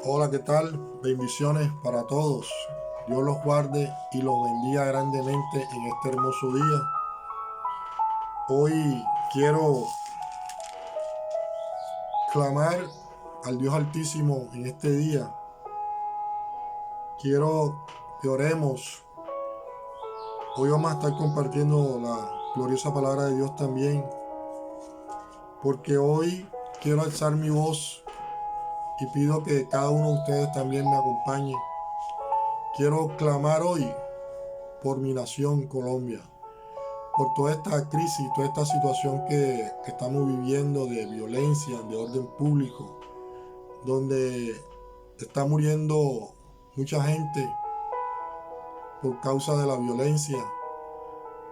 Hola, ¿qué tal? Bendiciones para todos. Dios los guarde y los bendiga grandemente en este hermoso día. Hoy quiero clamar al Dios Altísimo en este día. Quiero que oremos. Hoy vamos a estar compartiendo la gloriosa palabra de Dios también, porque hoy quiero alzar mi voz y pido que cada uno de ustedes también me acompañe. Quiero clamar hoy por mi nación, Colombia, por toda esta crisis, toda esta situación que estamos viviendo de violencia, de orden público, donde está muriendo mucha gente por causa de la violencia,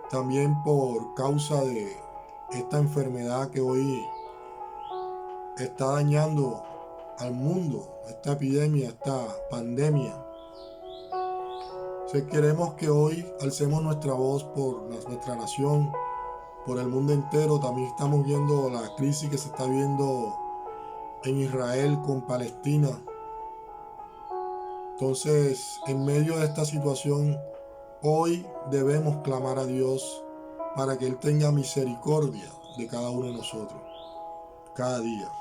también por causa de esta enfermedad que hoy está dañando al mundo, esta epidemia, esta pandemia. Si queremos que hoy alcemos nuestra voz por nuestra nación, por el mundo entero. También estamos viendo la crisis que se está viendo en Israel con Palestina. Entonces, en medio de esta situación, hoy debemos clamar a Dios para que Él tenga misericordia de cada uno de nosotros, cada día.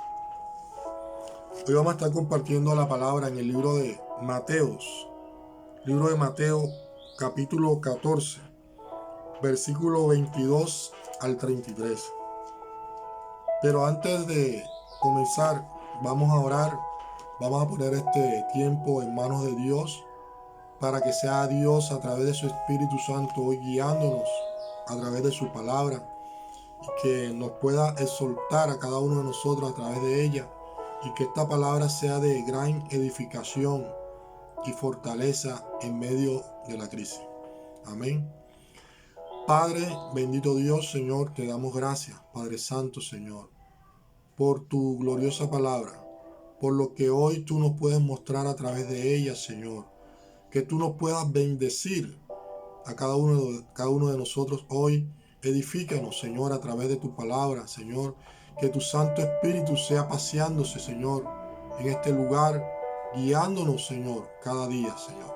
Hoy vamos a estar compartiendo la palabra en el libro de Mateo, capítulo 14, versículo 22 al 33. Pero antes de comenzar, vamos a orar, vamos a poner este tiempo en manos de Dios para que sea Dios a través de su Espíritu Santo hoy guiándonos a través de su palabra y que nos pueda exhortar a cada uno de nosotros a través de ella y que esta palabra sea de gran edificación y fortaleza en medio de la crisis. Amén. Padre, bendito Dios, Señor, te damos gracias, Padre Santo, Señor, por tu gloriosa palabra, por lo que hoy tú nos puedes mostrar a través de ella, Señor. Que tú nos puedas bendecir a cada uno de nosotros hoy. Edifícanos, Señor, a través de tu palabra, Señor. Que tu Santo Espíritu sea paseándose, Señor, en este lugar, guiándonos, Señor, cada día, Señor.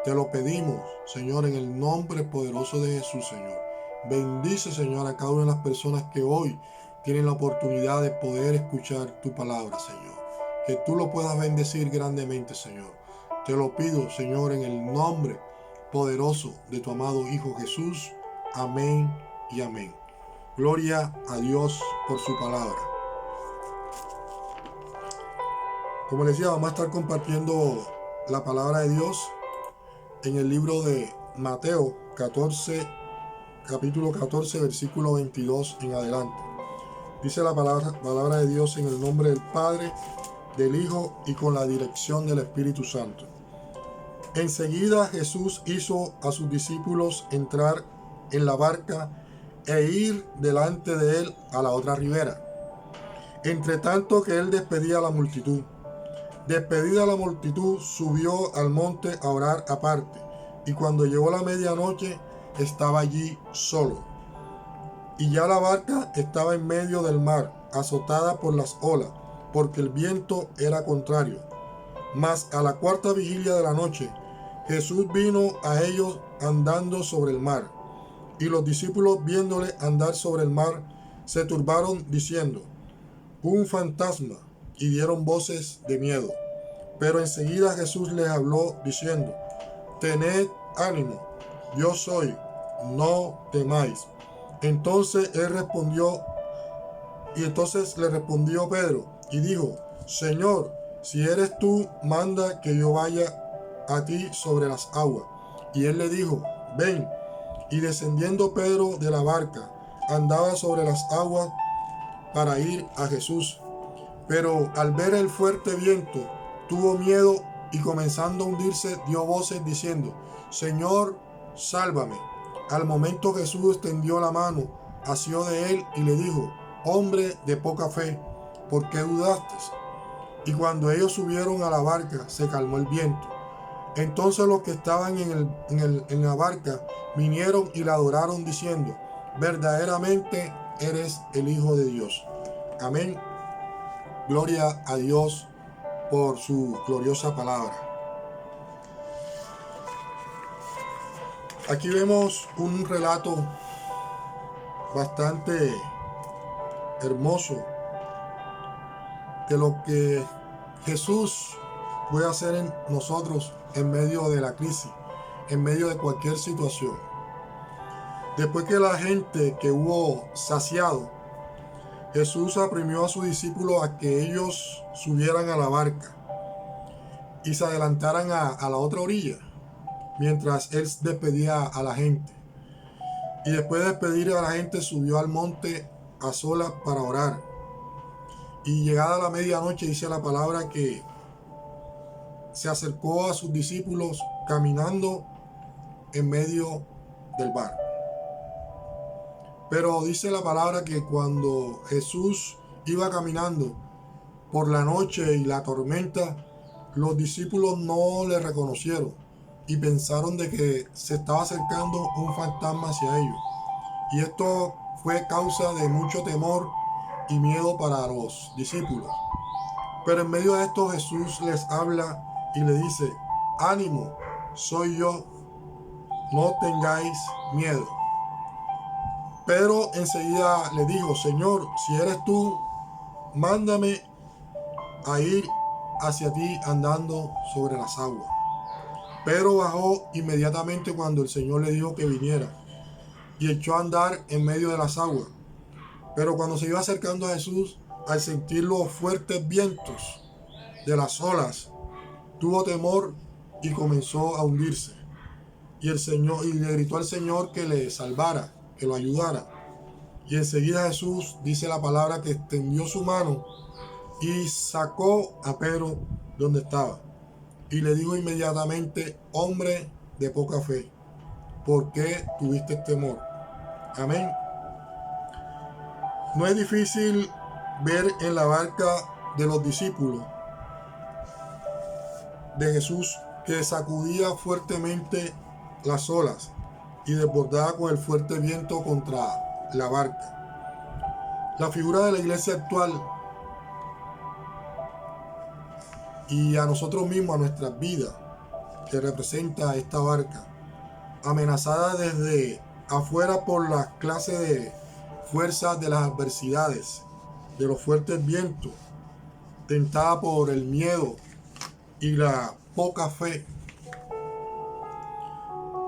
Te lo pedimos, Señor, en el nombre poderoso de Jesús, Señor. Bendice, Señor, a cada una de las personas que hoy tienen la oportunidad de poder escuchar tu palabra, Señor. Que tú lo puedas bendecir grandemente, Señor. Te lo pido, Señor, en el nombre poderoso de tu amado Hijo Jesús. Amén y amén. Gloria a Dios por su palabra. Como les decía, vamos a estar compartiendo la palabra de Dios en el libro de Mateo 14, capítulo 14, versículo 22 en adelante. Dice la palabra de Dios en el nombre del Padre, del Hijo y con la dirección del Espíritu Santo. Enseguida Jesús hizo a sus discípulos entrar en la barca e ir delante de él a la otra ribera, entre tanto que él despedía a la multitud. Despedida la multitud, subió al monte a orar aparte, y cuando llegó la medianoche estaba allí solo. Y ya la barca estaba en medio del mar, azotada por las olas, porque el viento era contrario. Mas a la cuarta vigilia de la noche, Jesús vino a ellos andando sobre el mar. Y los discípulos, viéndole andar sobre el mar, se turbaron diciendo: un fantasma, y dieron voces de miedo. Pero enseguida Jesús les habló diciendo: tened ánimo, yo soy, no temáis. Entonces le respondió Pedro y dijo: Señor, si eres tú, manda que yo vaya a ti sobre las aguas. Y él le dijo: ven. Y descendiendo Pedro de la barca, andaba sobre las aguas para ir a Jesús. Pero al ver el fuerte viento, tuvo miedo y comenzando a hundirse, dio voces diciendo: Señor, sálvame. Al momento Jesús extendió la mano, asió de él y le dijo: hombre de poca fe, ¿por qué dudaste? Y cuando ellos subieron a la barca, se calmó el viento. Entonces los que estaban en la barca vinieron y le adoraron diciendo: verdaderamente eres el Hijo de Dios. Amén. Gloria a Dios por su gloriosa palabra. Aquí vemos un relato bastante hermoso de lo que Jesús puede hacer en nosotros en medio de la crisis, en medio de cualquier situación. Después que la gente que hubo saciado, Jesús apremió a sus discípulos a que ellos subieran a la barca y se adelantaran a la otra orilla, mientras él despedía a la gente. Y después de despedir a la gente, subió al monte a solas para orar. Y llegada la medianoche, dice la palabra que se acercó a sus discípulos caminando en medio del mar. Pero dice la palabra que cuando Jesús iba caminando por la noche y la tormenta, los discípulos no le reconocieron y pensaron de que se estaba acercando un fantasma hacia ellos. Y esto fue causa de mucho temor y miedo para los discípulos. Pero en medio de esto Jesús les habla y le dice: ánimo, soy yo, no tengáis miedo. Pero enseguida le dijo: Señor, si eres tú, mándame a ir hacia ti andando sobre las aguas. Pedro bajó inmediatamente cuando el Señor le dijo que viniera y echó a andar en medio de las aguas. Pero cuando se iba acercando a Jesús, al sentir los fuertes vientos de las olas, tuvo temor y comenzó a hundirse. Y le gritó al Señor que le salvara, que lo ayudara. Y enseguida Jesús, dice la palabra, que extendió su mano y sacó a Pedro donde estaba. Y le dijo inmediatamente: hombre de poca fe, ¿por qué tuviste temor? Amén. No es difícil ver en la barca de los discípulos de Jesús que sacudía fuertemente las olas y desbordaba con el fuerte viento contra la barca. La figura de la iglesia actual y a nosotros mismos, a nuestras vidas, que representa esta barca, amenazada desde afuera por las clases de fuerzas de las adversidades, de los fuertes vientos, tentada por el miedo y la poca fe.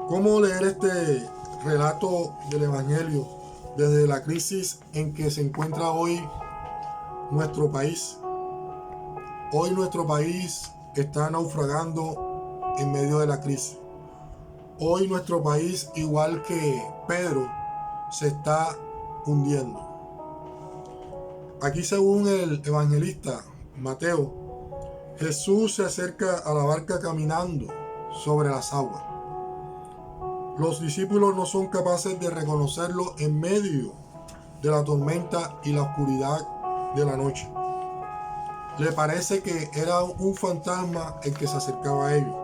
¿Cómo leer este relato del Evangelio desde la crisis en que se encuentra hoy nuestro país? Hoy nuestro país está naufragando en medio de la crisis. Hoy nuestro país, igual que Pedro, se está hundiendo. Aquí, según el evangelista Mateo, Jesús se acerca a la barca caminando sobre las aguas. Los discípulos no son capaces de reconocerlo en medio de la tormenta y la oscuridad de la noche. Le parece que era un fantasma el que se acercaba a ellos.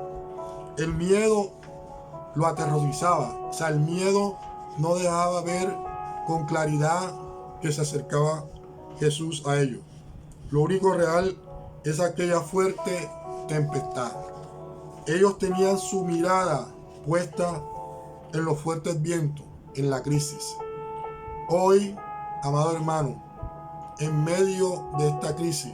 El miedo lo aterrorizaba. O sea, el miedo no dejaba ver con claridad que se acercaba Jesús a ellos. Lo único real es aquella fuerte tempestad. Ellos tenían su mirada puesta en los fuertes vientos, en la crisis. Hoy, amado hermano, en medio de esta crisis,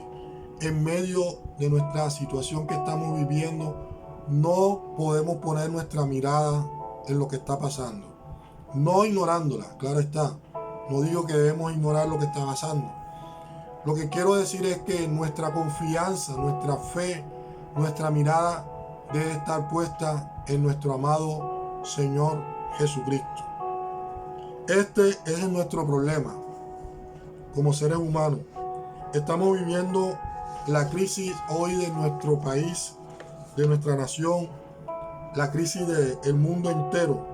en medio de nuestra situación que estamos viviendo, no podemos poner nuestra mirada en lo que está pasando. No ignorándola, claro está. No digo que debemos ignorar lo que está pasando. Lo que quiero decir es que nuestra confianza, nuestra fe, nuestra mirada debe estar puesta en nuestro amado Señor Jesucristo. Este es nuestro problema como seres humanos. Estamos viviendo la crisis hoy de nuestro país, de nuestra nación, la crisis del mundo entero,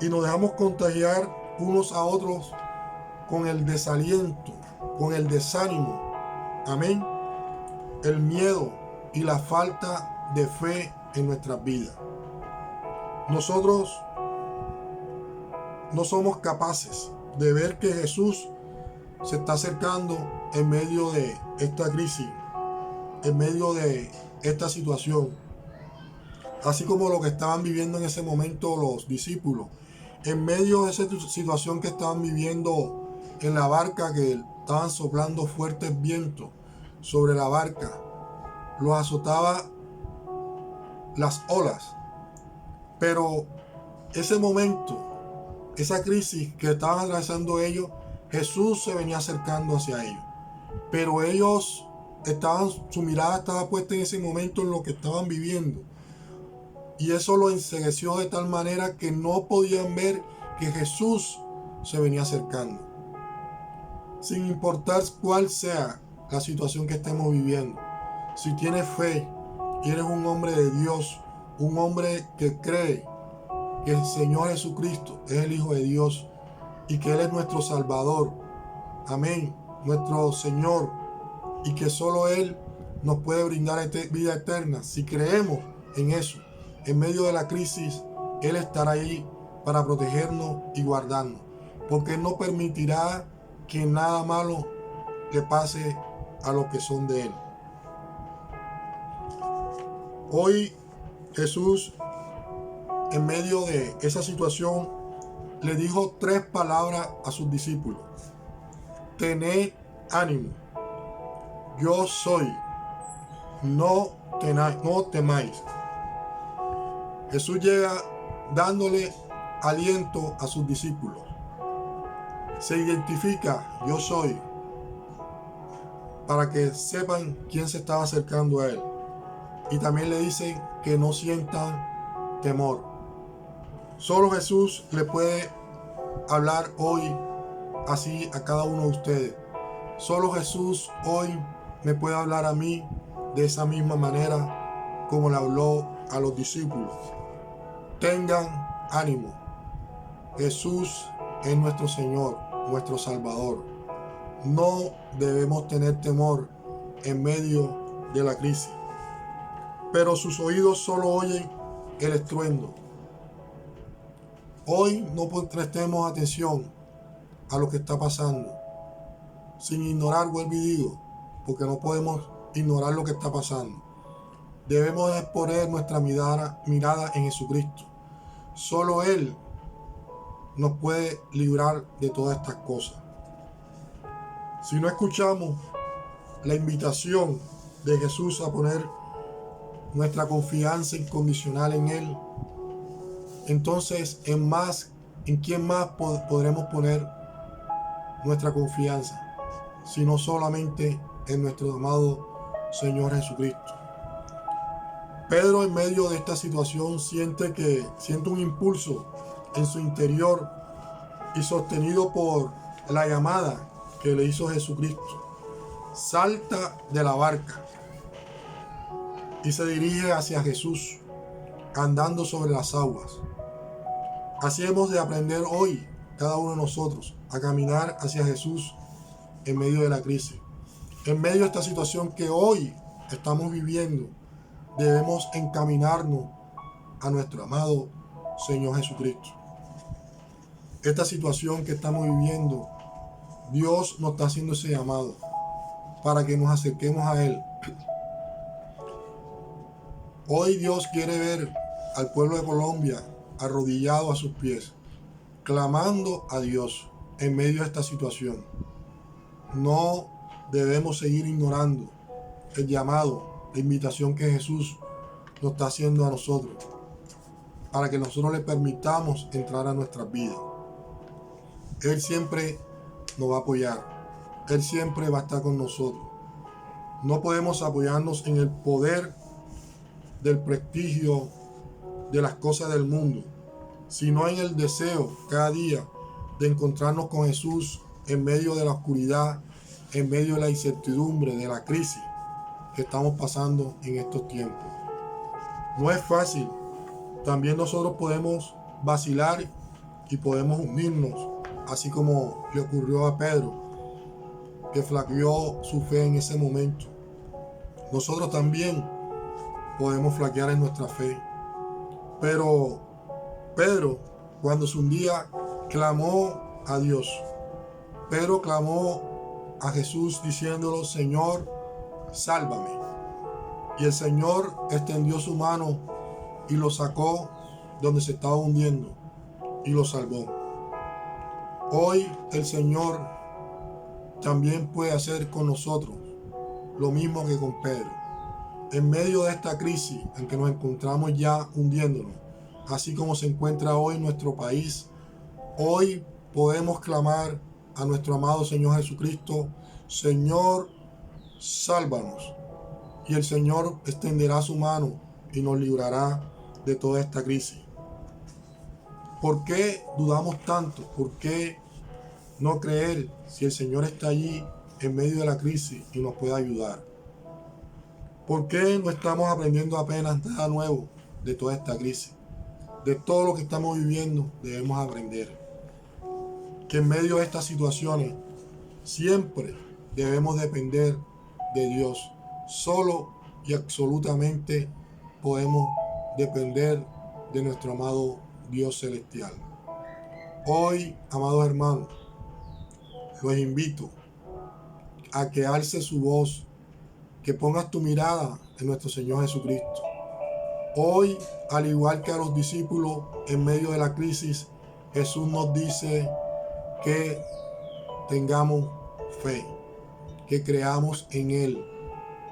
y nos dejamos contagiar unos a otros con el desaliento, con el desánimo, amén, el miedo y la falta de fe en nuestras vidas. Nosotros no somos capaces de ver que Jesús se está acercando en medio de esta crisis en medio de esta situación, así como lo que estaban viviendo en ese momento los discípulos, en medio de esa situación que estaban viviendo en la barca, que estaban soplando fuertes vientos sobre la barca, los azotaba las olas. Pero ese momento, esa crisis que estaban atravesando ellos, Jesús se venía acercando hacia ellos. Pero ellos su mirada estaba puesta en ese momento en lo que estaban viviendo. Y eso lo encegueció de tal manera que no podían ver que Jesús se venía acercando. Sin importar cuál sea la situación que estemos viviendo, si tienes fe y eres un hombre de Dios, un hombre que cree que el Señor Jesucristo es el Hijo de Dios y que Él es nuestro Salvador, amén, nuestro Señor, y que solo Él nos puede brindar vida eterna. Si creemos en eso, en medio de la crisis, Él estará ahí para protegernos y guardarnos, porque Él no permitirá que nada malo le pase a los que son de Él. Hoy Jesús, en medio de esa situación, le dijo 3 palabras a sus discípulos: tened ánimo, yo soy, no temáis. Jesús llega dándole aliento a sus discípulos. Se identifica: yo soy, para que sepan quién se estaba acercando a Él. Y también le dicen que no sientan temor. Solo Jesús le puede hablar hoy así a cada uno de ustedes. Solo Jesús hoy me puede hablar a mí de esa misma manera como le habló a los discípulos. Tengan ánimo. Jesús es nuestro Señor, nuestro Salvador. No debemos tener temor en medio de la crisis. Pero sus oídos solo oyen el estruendo. Hoy no prestemos atención a lo que está pasando, sin ignorar, vuelvo y digo, porque no podemos ignorar lo que está pasando. Debemos poner nuestra mirada en Jesucristo. Solo Él nos puede librar de todas estas cosas. Si no escuchamos la invitación de Jesús a poner nuestra confianza incondicional en Él, entonces ¿en quién más podremos poner nuestra confianza? Sino solamente en nuestro amado Señor Jesucristo. Pedro, en medio de esta situación, siente un impulso en su interior, y sostenido por la llamada que le hizo Jesucristo, salta de la barca y se dirige hacia Jesús, andando sobre las aguas. Así hemos de aprender hoy, cada uno de nosotros, a caminar hacia Jesús en medio de la crisis. En medio de esta situación que hoy estamos viviendo, debemos encaminarnos a nuestro amado Señor Jesucristo. Esta situación que estamos viviendo, Dios nos está haciendo ese llamado para que nos acerquemos a Él. Hoy Dios quiere ver al pueblo de Colombia arrodillado a sus pies, clamando a Dios en medio de esta situación. No debemos seguir ignorando el llamado, la invitación que Jesús nos está haciendo a nosotros, para que nosotros le permitamos entrar a nuestras vidas. Él siempre nos va a apoyar. Él siempre va a estar con nosotros. No podemos apoyarnos en el poder del prestigio de las cosas del mundo, sino en el deseo cada día de encontrarnos con Jesús en medio de la oscuridad, en medio de la incertidumbre, de la crisis que estamos pasando en estos tiempos. No es fácil. También nosotros podemos vacilar y podemos unirnos, así como le ocurrió a Pedro, que flaqueó su fe en ese momento. Nosotros también podemos flaquear en nuestra fe. Pero Pedro, cuando se hundía, clamó a Dios. Pedro clamó a Jesús diciéndolo: Señor, sálvame. Y el Señor extendió su mano y lo sacó donde se estaba hundiendo y lo salvó. Hoy el Señor también puede hacer con nosotros lo mismo que con Pedro. En medio de esta crisis en que nos encontramos ya hundiéndonos, así como se encuentra hoy nuestro país, hoy podemos clamar a nuestro amado Señor Jesucristo: Señor, sálvanos. Y el Señor extenderá su mano y nos librará de toda esta crisis. ¿Por qué dudamos tanto? ¿Por qué no creer si el Señor está allí en medio de la crisis y nos puede ayudar? ¿Por qué no estamos aprendiendo apenas nada nuevo de toda esta crisis? De todo lo que estamos viviendo debemos aprender que en medio de estas situaciones siempre debemos depender de Dios. Solo y absolutamente podemos depender de nuestro amado Dios celestial. Hoy, amados hermanos, los invito a que alce su voz, que pongas tu mirada en nuestro Señor Jesucristo. Hoy, al igual que a los discípulos en medio de la crisis, Jesús nos dice que tengamos fe, que creamos en Él,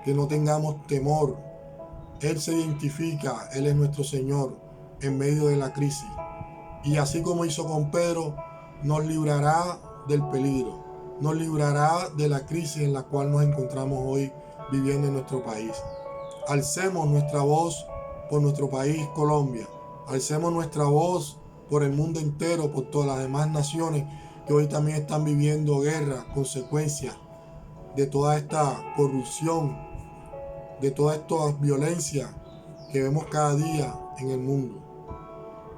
que no tengamos temor. Él se identifica, Él es nuestro Señor en medio de la crisis. Y así como hizo con Pedro, nos librará del peligro, nos librará de la crisis en la cual nos encontramos hoy viviendo en nuestro país. Alcemos nuestra voz por nuestro país, Colombia. Alcemos nuestra voz por el mundo entero, por todas las demás naciones que hoy también están viviendo guerra, consecuencias de toda esta corrupción, de toda esta violencia que vemos cada día en el mundo.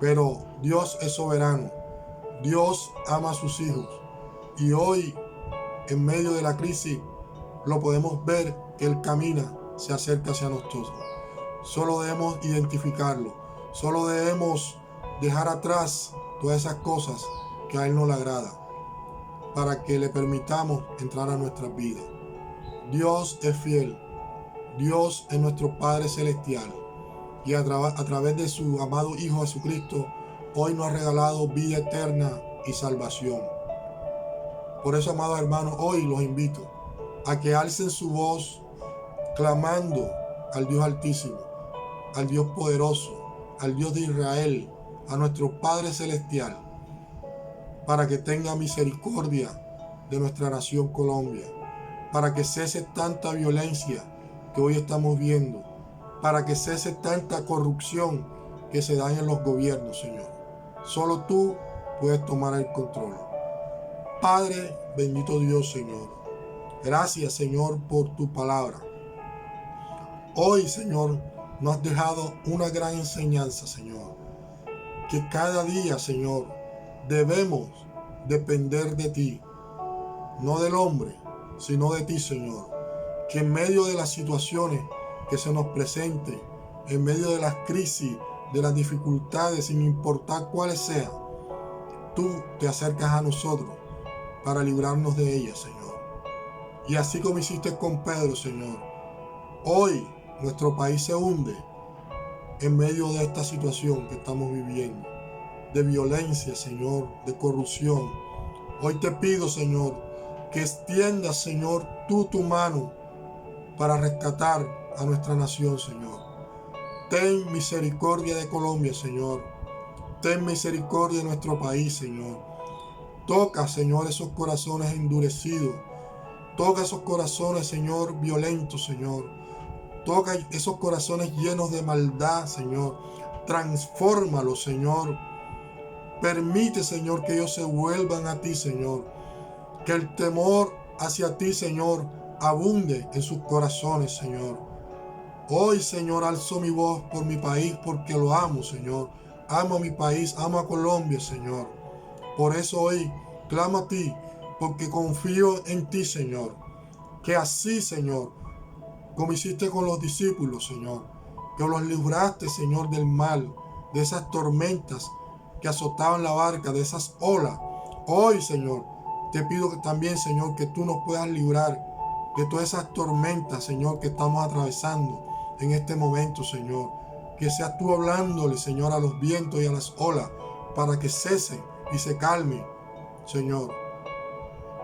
Pero Dios es soberano, Dios ama a sus hijos, y hoy, en medio de la crisis, lo podemos ver que Él camina, se acerca hacia nosotros. Solo debemos identificarlo, solo debemos dejar atrás todas esas cosas que a Él no le agrada, para que le permitamos entrar a nuestras vidas. Dios es fiel, Dios es nuestro Padre Celestial, y a través de su amado Hijo Jesucristo, hoy nos ha regalado vida eterna y salvación. Por eso, amados hermanos, hoy los invito a que alcen su voz clamando al Dios Altísimo, al Dios poderoso, al Dios de Israel, a nuestro Padre Celestial, para que tenga misericordia de nuestra nación Colombia, para que cese tanta violencia que hoy estamos viendo, para que cese tanta corrupción que se da en los gobiernos, Señor. Solo tú puedes tomar el control. Padre, bendito Dios, Señor. Gracias, Señor, por tu palabra. Hoy, Señor, nos has dejado una gran enseñanza, Señor. Que cada día, Señor, debemos depender de ti. No del hombre, sino de ti, Señor. Que en medio de las situaciones que se nos presenten, en medio de las crisis, de las dificultades, sin importar cuáles sean, tú te acercas a nosotros para librarnos de ellas, Señor. Y así como hiciste con Pedro, Señor, hoy nuestro país se hunde en medio de esta situación que estamos viviendo, de violencia, Señor, de corrupción. Hoy te pido, Señor, que extiendas, Señor, tú tu mano para rescatar a nuestra nación, Señor. Ten misericordia de Colombia, Señor. Ten misericordia de nuestro país, Señor. Toca, Señor, esos corazones endurecidos. Toca esos corazones, Señor, violentos, Señor. Toca esos corazones llenos de maldad, Señor. Transfórmalos, Señor. Permite, Señor, que ellos se vuelvan a ti, Señor. Que el temor hacia ti, Señor, abunde en sus corazones, Señor. Hoy, Señor, alzo mi voz por mi país porque lo amo, Señor. Amo a mi país, amo a Colombia, Señor. Por eso hoy clamo a ti, porque confío en ti, Señor. Que así, Señor, como hiciste con los discípulos, Señor, que los libraste, Señor, del mal, de esas tormentas que azotaban la barca, de esas olas. Hoy, Señor, te pido que también, Señor, que tú nos puedas librar de todas esas tormentas, Señor, que estamos atravesando. en este momento, Señor. Que seas tú hablándole, Señor, a los vientos y a las olas para que cesen y se calmen, Señor.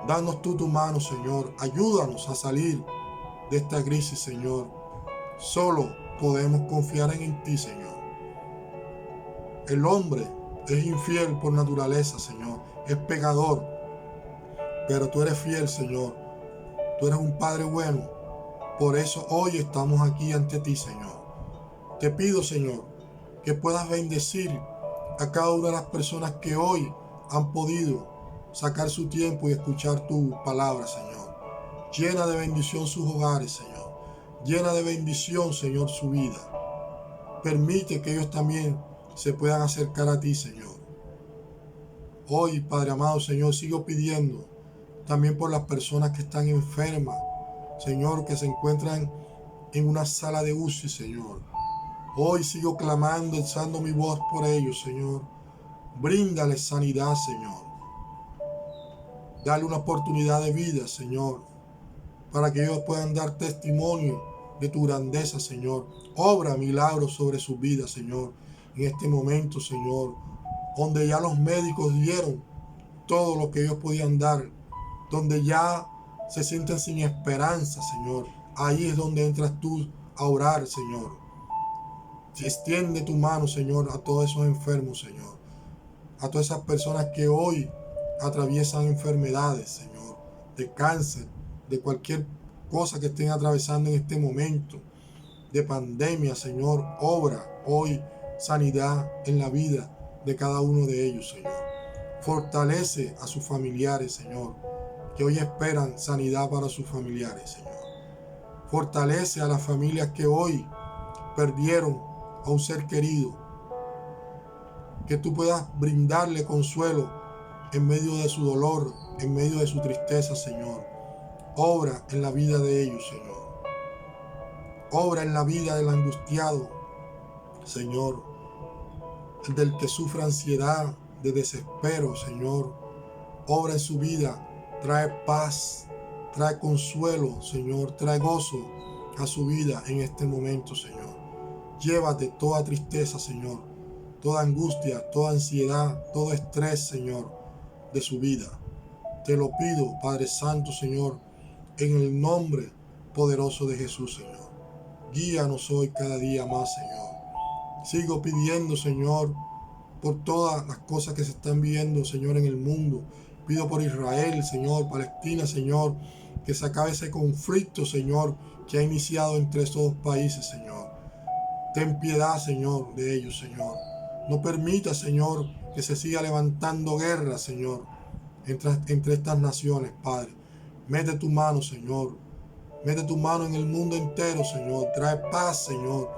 Danos tú tu mano, Señor. Ayúdanos a salir de esta crisis, Señor. Solo podemos confiar en ti, Señor. El hombre es infiel por naturaleza, Señor. Es pecador. Pero tú eres fiel, Señor. Tú eres un Padre bueno. Por eso hoy estamos aquí ante ti, Señor. Te pido, Señor, que puedas bendecir a cada una de las personas que hoy han podido sacar su tiempo y escuchar tu palabra, Señor. Llena de bendición sus hogares, Señor. Llena de bendición, Señor, su vida. Permite que ellos también se puedan acercar a ti, Señor. Hoy, Padre amado, Señor, sigo pidiendo también por las personas que están enfermas, Señor, que se encuentran en una sala de UCI, Señor. Hoy sigo clamando, alzando mi voz por ellos, Señor. Bríndales sanidad, Señor. Dale una oportunidad de vida, Señor, para que ellos puedan dar testimonio de tu grandeza, Señor. Obra milagros sobre sus vidas, Señor. En este momento, Señor, donde ya los médicos dieron todo lo que ellos podían dar, donde ya se sienten sin esperanza, Señor. Ahí es donde entras tú a orar, Señor. Extiende tu mano, Señor, a todos esos enfermos, Señor. A todas esas personas que hoy atraviesan enfermedades, Señor, de cáncer, de cualquier cosa que estén atravesando en este momento, de pandemia, Señor. Obra hoy sanidad en la vida de cada uno de ellos, Señor. Fortalece a sus familiares, Señor, que hoy esperan sanidad para sus familiares, Señor. Fortalece a las familias que hoy perdieron a un ser querido, que tú puedas brindarle consuelo en medio de su dolor, en medio de su tristeza, Señor. Obra en la vida de ellos, Señor. Obra en la vida del angustiado, Señor. El del que sufre ansiedad, de desespero, Señor. Obra en su vida. Trae paz, trae consuelo, Señor. Trae gozo a su vida en este momento, Señor. Llévate toda tristeza, Señor. Toda angustia, toda ansiedad, todo estrés, Señor, de su vida. Te lo pido, Padre Santo, Señor, en el nombre poderoso de Jesús, Señor. Guíanos hoy cada día más, Señor. Sigo pidiendo, Señor, por todas las cosas que se están viendo, Señor, en el mundo. Pido por Israel, Señor, Palestina, Señor, que se acabe ese conflicto, Señor, que ha iniciado entre esos dos países, Señor. Ten piedad, Señor, de ellos, Señor. No permita, Señor, que se siga levantando guerra, Señor, entre estas naciones, Padre. Mete tu mano, Señor. Mete tu mano en el mundo entero, Señor. Trae paz, Señor.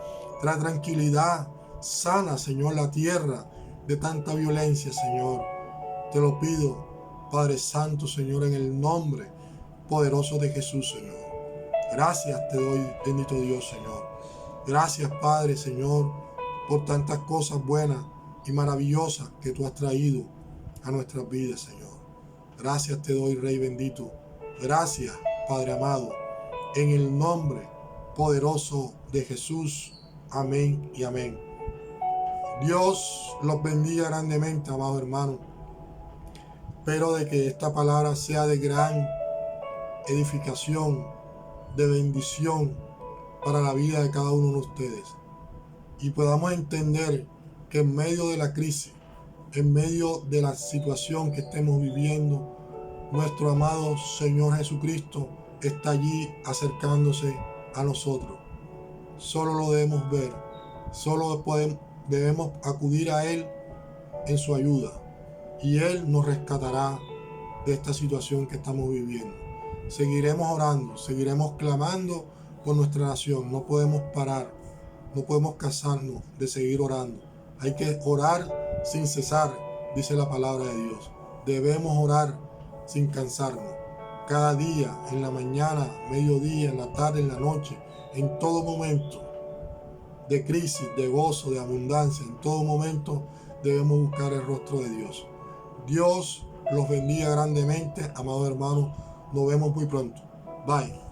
Trae tranquilidad. Sana, Señor, la tierra de tanta violencia, Señor. Te lo pido, Padre Santo, Señor, en el nombre poderoso de Jesús, Señor. Gracias te doy, bendito Dios, Señor. Gracias, Padre, Señor, por tantas cosas buenas y maravillosas que tú has traído a nuestras vidas, Señor. Gracias te doy, Rey bendito. Gracias, Padre amado, en el nombre poderoso de Jesús. Amén y amén. Dios los bendiga grandemente, amado hermano. Espero de que esta palabra sea de gran edificación, de bendición para la vida de cada uno de ustedes. Y podamos entender que en medio de la crisis, en medio de la situación que estemos viviendo, nuestro amado Señor Jesucristo está allí acercándose a nosotros. Solo lo debemos ver, solo debemos acudir a Él en su ayuda y Él nos rescatará de esta situación que estamos viviendo. Seguiremos orando, seguiremos clamando por nuestra nación. No podemos parar, no podemos cansarnos de seguir orando. Hay que orar sin cesar, dice la palabra de Dios. Debemos orar sin cansarnos. Cada día, en la mañana, mediodía, en la tarde, en la noche, en todo momento de crisis, de gozo, de abundancia, en todo momento debemos buscar el rostro de Dios. Dios los bendiga grandemente, amados hermanos. Nos vemos muy pronto. Bye.